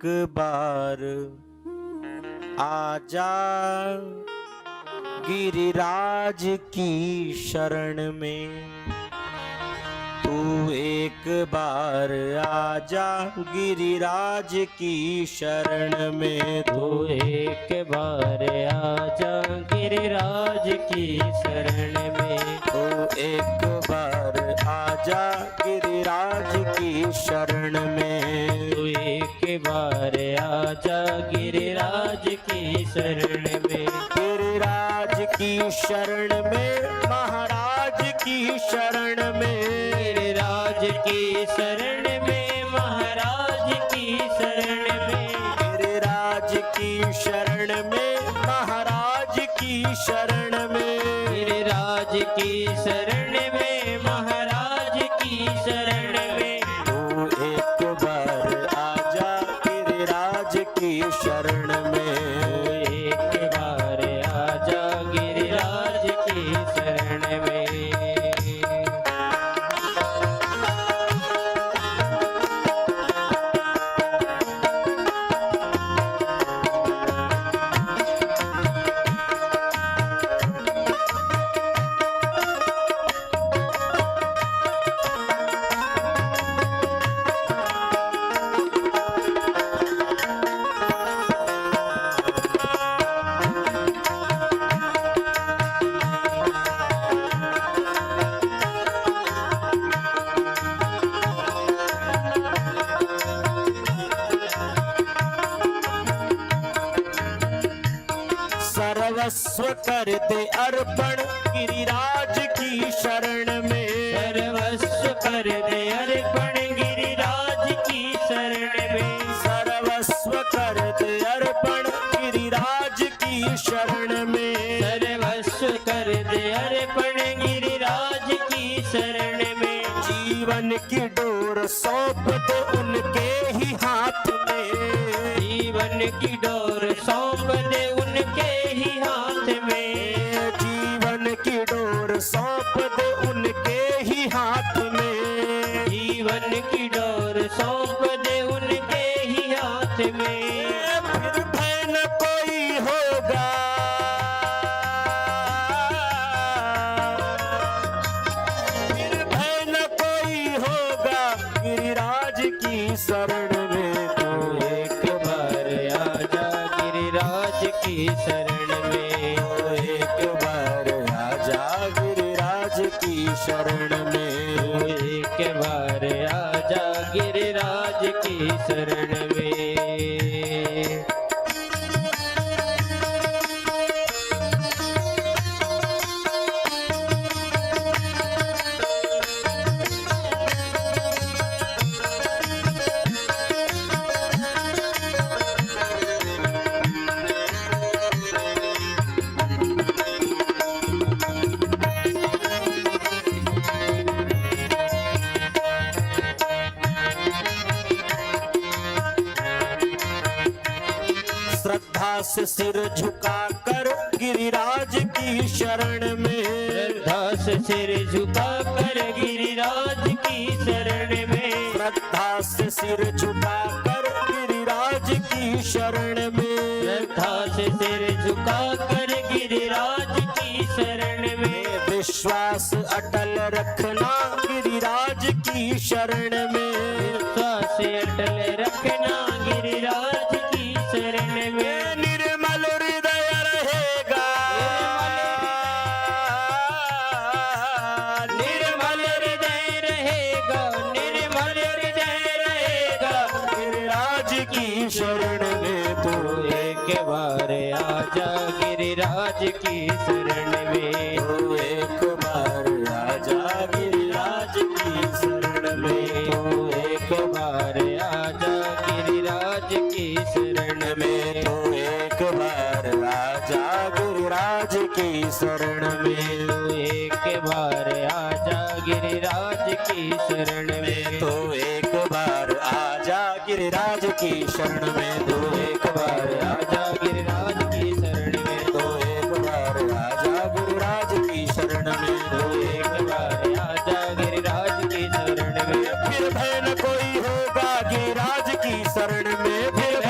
बार आजा गिरिराज की शरण में, तू एक बार आजा गिरिराज की शरण में, तू एक बार आजा गिरिराज की शरण में, तू एक बार आजा गिरिराज की शरण में, तू एक बार आजा गिरिराज की शरण में, गिरिराज की शरण में, महाराज की शरण में, गिरिराज की शरण में, महाराज की शरण में, गिरिराज की शरण में, महाराज की शरण में, गिरिराज की शरण में, महाराज की शरण में, तू एक बार आजा गिरिराज की शरण में, एक बार आजा गिरिराज की शरण में। सर्वस्व कर दे अर्पण गिरिराज की शरण में, सर्वस्व कर दे अर्पण गिरिराज की शरण में, सर्वस्व कर दे अर्पण गिरिराज की शरण में, सर्वस्व कर दे अर्पण गिरिराज की शरण में, जीवन की डोर सौंप दे उनके ही हाथ में, जीवन की डोर सौंप दे उनके ही हाथ में, जीवन की डोर सौंप दे उनके ही हाथ में, जीवन की डोर सौंप दे उनके ही हाथ में, फिर भय न कोई होगा, फिर भय न कोई होगा गिरिराज की शरण में, तू एक बार आजा गिरिराज की शरण में, एक बार आजा गिरिराज की शरण में, एक बार आजा गिरिराज की शरण में। श्रद्धा से सिर झुकाकर गिरिराज की शरण में, श्रद्धा से सिर झुकाकर गिरिराज की शरण में, श्रद्धा से सिर झुकाकर गिरिराज की शरण में, श्रद्धा से सिर झुकाकर गिरिराज की शरण में, विश्वास अटल रखना गिरिराज की शरण में, विश्वास अटल रखना गिरिराज की शरण में, निर्मल हृदय रहेगा, निर्मल हृदय रहेगा, निर्मल हृदय रहेगा, गिरिराज की शरण में, तू एक बार आजा गिरिराज की शरण में, तू एक बार आजा गिरिराज की शरण में, तू एक बार आजा गिरिराज की शरण में, तू एक बार आजा गिरिराज की शरण में, तू एक बार आजा गिरिराज की शरण में, तू एक बार आजा गिरिराज की शरण में, तू एक बार आजा गिरिराज की शरण में, तो एक बार आजा गिरिराज की शरण में, तू एक बार आजा गिरिराज की शरण में, फिर भय न कोई होगा गिरिराज की शरण में, फिर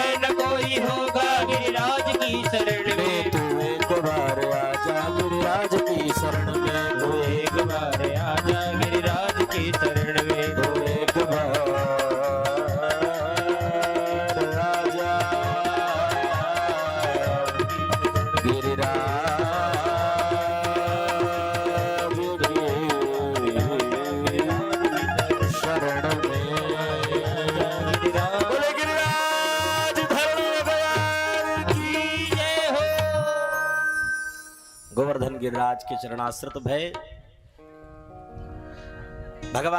गोवर्धन गिरिराज के चरणाश्रित भय भगवान